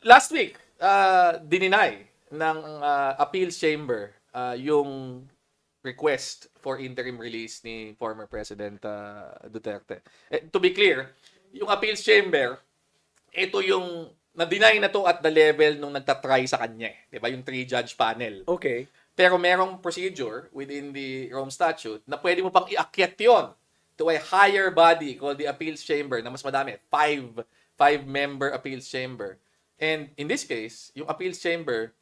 last week, dininay ng appeals chamber yung request for interim release ni former President Duterte. To be clear, yung appeals chamber, ito yung na-deny na to at the level nung nagtatry sa kanya. Di ba? Yung three-judge panel. Okay. Pero merong procedure within the Rome Statute na pwede mo pang iakyat yon to a higher body called the appeals chamber na mas madami. Five-member appeals chamber. And in this case, yung appeals chamber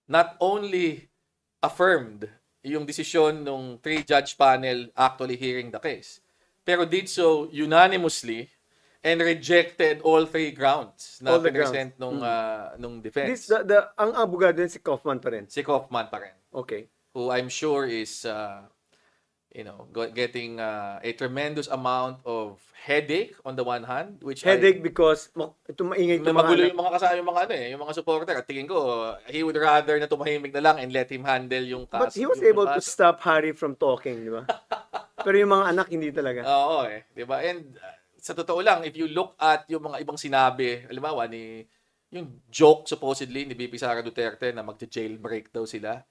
not only affirmed yung desisyon ng three-judge panel actually hearing the case, pero did so unanimously and rejected all three grounds na All the present nung defense. Ang abogado din si Kaufman pa rin. Si Kaufman pa rin. Okay. Who I'm sure is, getting a tremendous amount of headache on the one hand, which Headache because ito maingay ito magulo yung mga kasama, yung mga supporter. At tingin ko, he would rather na tumahimik na lang and let him handle yung kaso. But he was yung able to kaso. stop Harry from talking, di ba? Pero yung mga anak, hindi talaga. Oo di ba? And sa totoo lang, if you look at yung mga ibang sinabi, halimbawa yung joke supposedly ni VP Sara Duterte na magja-jailbreak daw sila.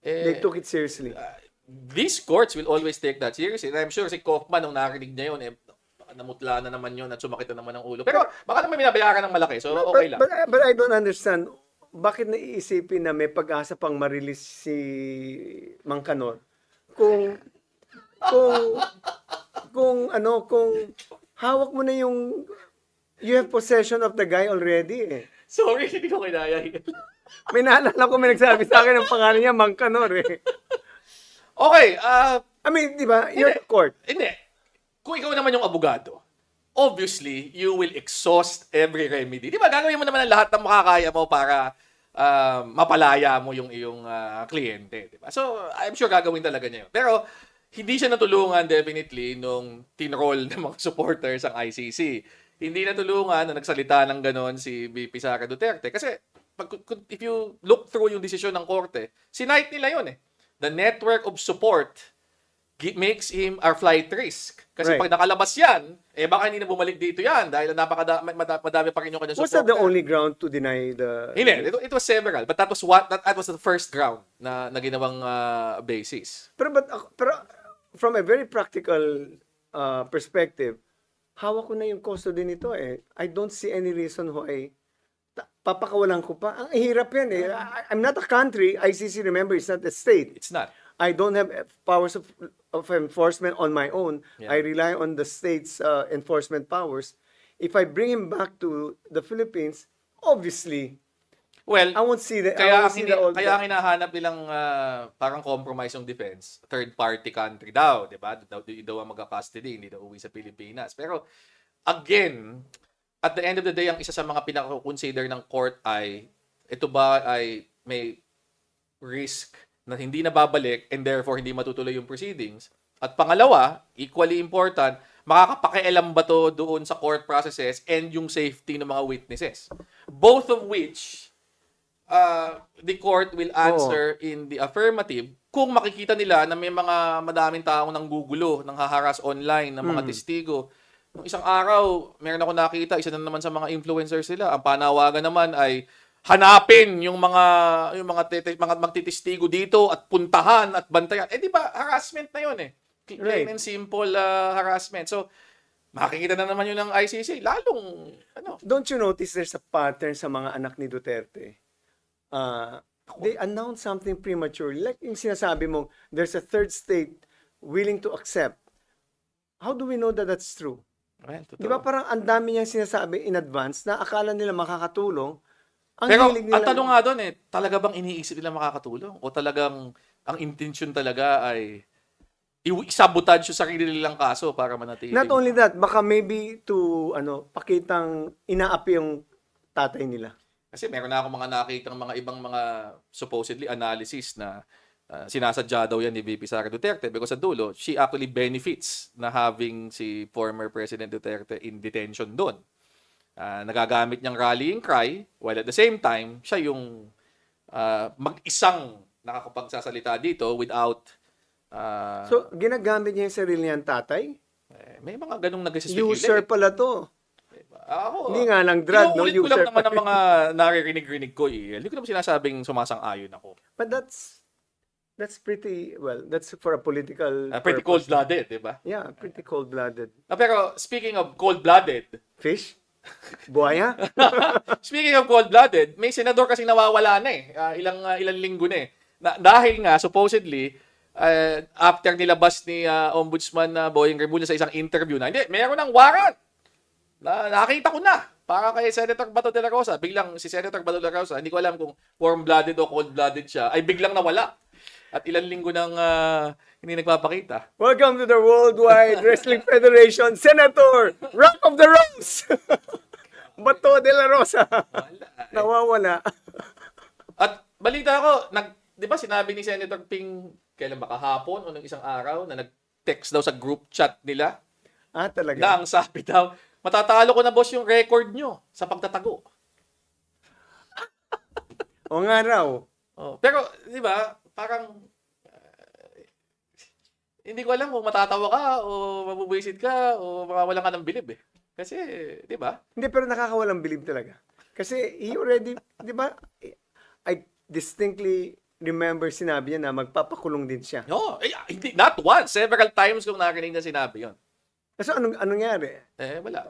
They took it seriously. These courts will always take that seriously. And I'm sure si Kaufman, nung narinig niya yun, baka namutla na naman yun at sumakit na naman ang ulo. Pero baka naman binabayaran ng malaki. So, okay lang. But I don't understand, bakit naiisipin na may pag-asa pang ma-release si Mang Kanor? Kung hawak mo na yung, you have possession of the guy already eh. Sorry, hindi ko kinaya. May naalala ko, may nagsabi sa akin ang pangalan niya, Mang Kanor eh. Okay, I mean, di ba, you're the court. hindi. Kung ikaw naman yung abogado, obviously, you will exhaust every remedy. Di ba, gagawin mo naman ang lahat ng makakaya mo para mapalaya mo yung iyong kliyente. Di ba? So, I'm sure gagawin talaga niya yun. Pero, hindi siya natulungan definitely nung tinroll ng mga supporters ang ICC. Hindi natulungan na nagsalita ng ganon si VP Sara Duterte. Kasi, if you look through yung desisyon ng korte, sinight nila yun eh. The network of support makes him our flight risk. Kasi Right. pag nakalabas yan, baka hindi na bumalik dito yan dahil madami pa rin yung kanyang Was supporter. that the only ground to deny the... Hindi, it was several. But that was the first ground na ginawang basis. Pero from a very practical perspective, hawak ko na yung custody nito eh. I don't see any reason why papakawalan ko pa. Ang hirap yan eh. I'm not a country. ICC, remember, it's not a state. It's not. I don't have powers of enforcement on my own. Yeah. I rely on the state's enforcement powers. If I bring him back to the Philippines, obviously, Well, I won't see the kaya old... ang hinahanap nilang parang compromise ng defense, third party country daw, 'di ba? Daw ang magka-custody, hindi daw uwi sa Pilipinas. Pero again, at the end of the day, ang isa sa mga pinaka-consider ng court ay ito ba ay may risk na hindi nababalik and therefore hindi matutuloy yung proceedings. At pangalawa, equally important, makakapakialam ba to doon sa court processes and yung safety ng mga witnesses. Both of which the court will answer in the affirmative kung makikita nila na may mga madaming taong nanggugulo, nang haharas online ng mga testigo. Nung isang araw, meron ako nakita, isa na naman sa mga influencers sila. Ang panawagan naman ay hanapin yung mga magtitestigo dito at puntahan at bantayan. Di ba, harassment na yun eh. Plain and simple harassment. So, makikita na naman yun ng ICC. Lalong, Don't you notice there's a pattern sa mga anak ni Duterte? They announce something prematurely. Like yung sinasabi mo, there's a third state willing to accept. How do we know that that's true? well, totoo. Di ba parang ang dami niyang sinasabi in advance na akala nila makakatulong. Ang Pero hilig nila, ang tanong nga doon talaga bang iniisip nila makakatulong? O talagang ang intention talaga ay isabotage yung sarili nilang kaso para manatili? not only that, baka maybe to pakitang inaapi yung tatay nila. Kasi meron na akong mga nakitang mga ibang mga supposedly analysis na sinasadya daw yan ni VP Sara Duterte because sa dulo, she actually benefits na having si former President Duterte in detention doon. Nagagamit niyang rallying cry while at the same time, siya yung mag-isang nakakapagsasalita dito without So, ginagamit niya yung sarili niyang tatay? may mga ganong nag-speculate. User pala to. Ako, Hindi nga lang drug, no? inuulit ko lang User naman pa ang mga naririnig-rinig ko eh. Hindi ko naman sinasabing sumasang-ayon ako. But that's pretty, well, that's for a political Pretty purpose. cold-blooded, di ba? Yeah, pretty cold-blooded. Pero speaking of cold-blooded, Fish? Buhaya? speaking of cold-blooded, may senador kasi nawawala na eh. Ilang linggo na eh. Dahil nga, supposedly, after nilabas ni Ombudsman Boying Rebula sa isang interview na, hindi, meron ng warrant. Nakita ko na. Para kay Senator Bato de la Rosa. Biglang si Senator Bato de la Rosa, hindi ko alam kung warm-blooded o cold-blooded siya, ay biglang nawala. At ilang linggo nang hindi nagpapakita. Welcome to the Worldwide Wrestling Federation, Senator Rock of the Rose! Bato de la Rosa. Wala. Nawawala. At balita ko, di ba sinabi ni Senator Ping, kailan ba kahapon o ng isang araw, na nag-text daw sa group chat nila, Talaga. na ang sabi daw, matatalo ko na boss yung record nyo sa pagtatago. O nga raw. Oh, pero, di ba, parang, hindi ko alam kung matatawa ka o mabubwisit ka o makawalan ka ng bilib eh. Kasi, di ba? Hindi, pero nakakawalang bilib talaga. Kasi he already, di ba, I distinctly remember sinabi niya na magpapakulong din siya. No, hindi, not once. Several times kong narinig na sinabi yon. So, anong nangyari? Wala.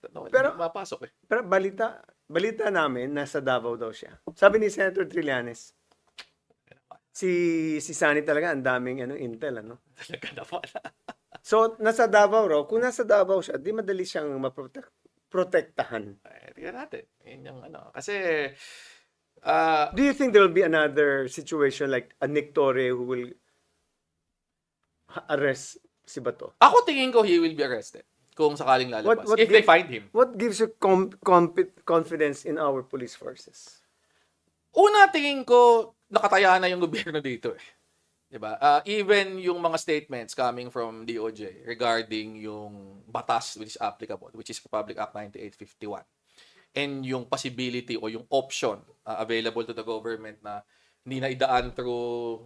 Pero- Pero, mapasok eh. Pero balita namin, nasa Davao daw siya. Sabi ni Senator Trillanes, si Sunny talaga, ang daming intel, ano? Talaga na pala. So, nasa Davao raw. Kung nasa Davao siya, di madali siyang protektahan. Tingnan natin. Yun yung ano. Kasi, Do you think there will be another situation like a Nick Torre who will arrest si Bato? ako tingin ko he will be arrested kung sakaling lalabas. What If they find him. What gives you confidence in our police forces? Una, tingin ko, nakataya na yung gobyerno dito eh. Diba? Even yung mga statements coming from DOJ regarding yung batas which is applicable, which is Republic Act 9851, and yung possibility o yung option available to the government na hindi na idaan through,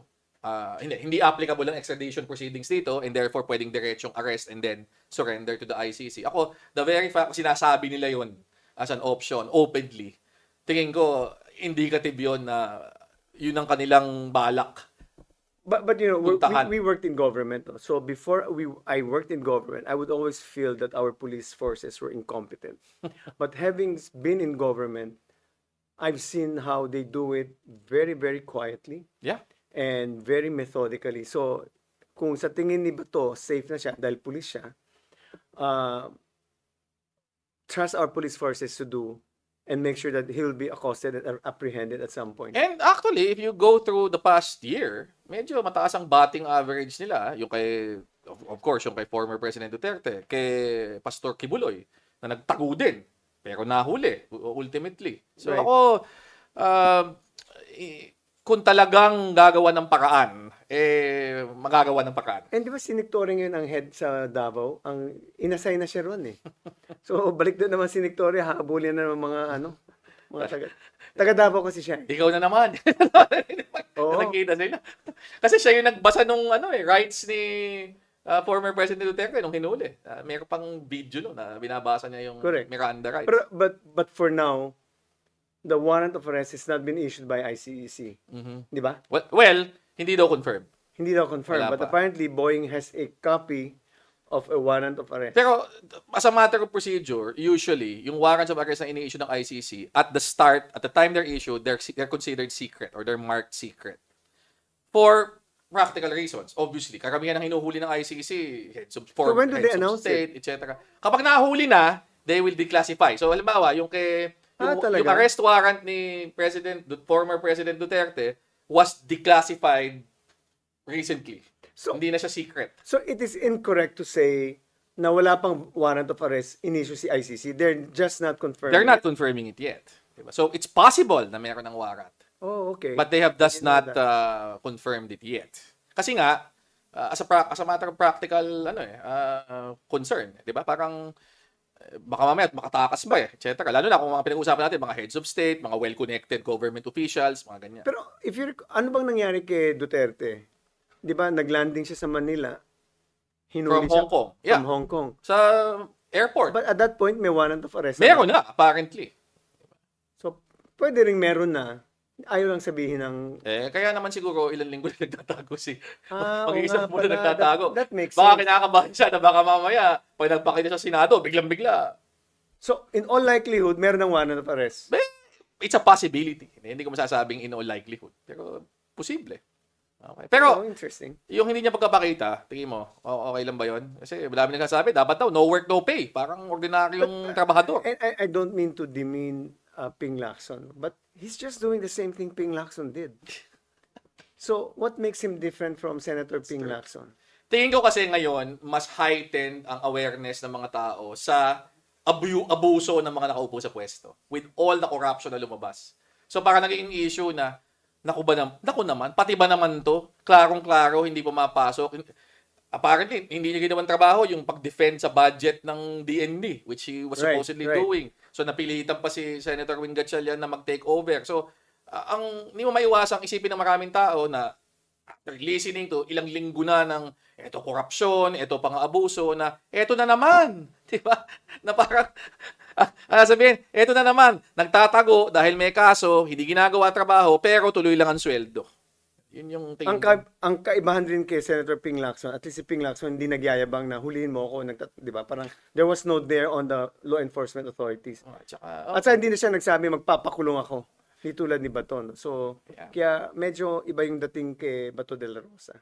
hindi applicable ang extradition proceedings dito and therefore pwedeng diretsong arrest and then surrender to the ICC. Ako, the very fact sinasabi nila yun as an option openly, tingin ko indicative yun na yun ang kanilang balak. But Puntahan. we worked in government. No? So before I worked in government, I would always feel that our police forces were incompetent. But having been in government, I've seen how they do it very, very quietly Yeah. and very methodically. So kung sa tingin ni Bato, safe na siya dahil police siya, trust our police forces to do and make sure that he'll be accosted and apprehended at some point. And actually, if you go through the past year, medyo mataas ang batting average nila. Yung kay, of course, yung kay former President Duterte, kay Pastor Kibuloy, na nagtago din, pero nahuli, ultimately. So Right. ako, kung talagang gagawa ng paraan, magagawa ng paraan. And di ba si Nick Torre ngayon ang head sa Davao? Ang inassign na siya ron eh. So balik doon naman si Nick Torre, habulin na ng mga taga Davao kasi siya eh. Ikaw na naman. Oo. Nakikita sila. Kasi siya yung nagbasa nung rights ni former President Duterte nung hinuli. Meron pang video no, na binabasa niya yung Correct. Miranda rights. But for now, the warrant of arrest has not been issued by ICEC. Di ba? Well, hindi daw confirmed. Hindi daw confirmed. Wala But pa. apparently, Boeing has a copy of a warrant of arrest. Pero as a matter of procedure, usually, yung warrants of arrest na ini-issue ng ICC, at the time they're issued, they're considered secret or they're marked secret. For practical reasons, obviously. Karamihan ng hinuhuli ng ICC, heads of when do they heads of announce state, etc. Kapag nahuli na, they will declassify. So, halimbawa, yung talaga? yung arrest warrant ni former President Duterte was declassified recently. So- Hindi na siya secret. So it is incorrect to say na wala pang warrant of arrest in-issue si ICC. They're just not confirming. They're not confirming it yet. Diba? So, it's possible na meron ng warrant. Oh, okay. But they have thus I not didn't know confirmed it yet. Kasi nga, as a matter of practical concern, 'di ba? Parang baka mamaya makatakas ba etc. Lalo na kung mga pinag-uusapan natin, mga heads of state, mga well-connected government officials, mga ganyan. Pero ano bang nangyari kay Duterte? 'Di ba naglanding siya sa Manila? Hinuli From siya Hong Kong. Yeah. From Hong Kong. Sa airport. But at that point, may warrant of arrest. Meron na, apparently. So, pwede ring meron na. Ayaw lang sabihin ng... Kaya naman siguro ilang linggo na nagtatago si oo mag-iisang nga muna pala. nagtatago. That makes Baka sense. kinakabahan siya na baka mamaya pag nagpakita sa Senado, biglang-bigla. So, in all likelihood, meron ng warrant of arrest. It's a possibility. Hindi ko masasabing in all likelihood. Pero posible. Okay. Pero Oh, interesting. yung hindi niya pagkapakita, tingin mo, okay lang ba yun? Kasi madami nagsasabi, dapat daw, no work, no pay. Parang ordinaryong trabahador. And I don't mean to demean Ping Lacson, but he's just doing the same thing Ping Lacson did. So, what makes him different from Senator Ping Lacson? Tingin ko kasi ngayon, mas heightened ang awareness ng mga tao sa abuso ng mga nakaupo sa pwesto with all the corruption na lumabas. So parang naging issue na, naku naman, pati ba naman to? Klarong-klaro, hindi pumapasok. Apparently, hindi niya ginawang trabaho yung pag-defend sa budget ng DND, which he was supposedly doing. So napilitan pa si Senator Win Gatchalian na mag-take over. So, hindi mo maiwasang isipin ng maraming tao na after listening to ilang linggo na ng eto korupsyon, eto pang-abuso, na eto na naman. Di ba? Na parang, sabihin, eto na naman, nagtatago dahil may kaso, hindi ginagawa trabaho, pero tuloy lang ang sweldo. Yun yung tingin ko. Ang kaibahan rin kay Senator Ping Lacson, at least si Ping Lacson hindi nagyayabang na hulihin mo ako, di ba? Parang there was no there on the law enforcement authorities. At sa hindi na siya nagsabi magpapakulong ako. Di tulad ni Baton. So, Yeah. kaya medyo iba yung dating kay Bato de la Rosa.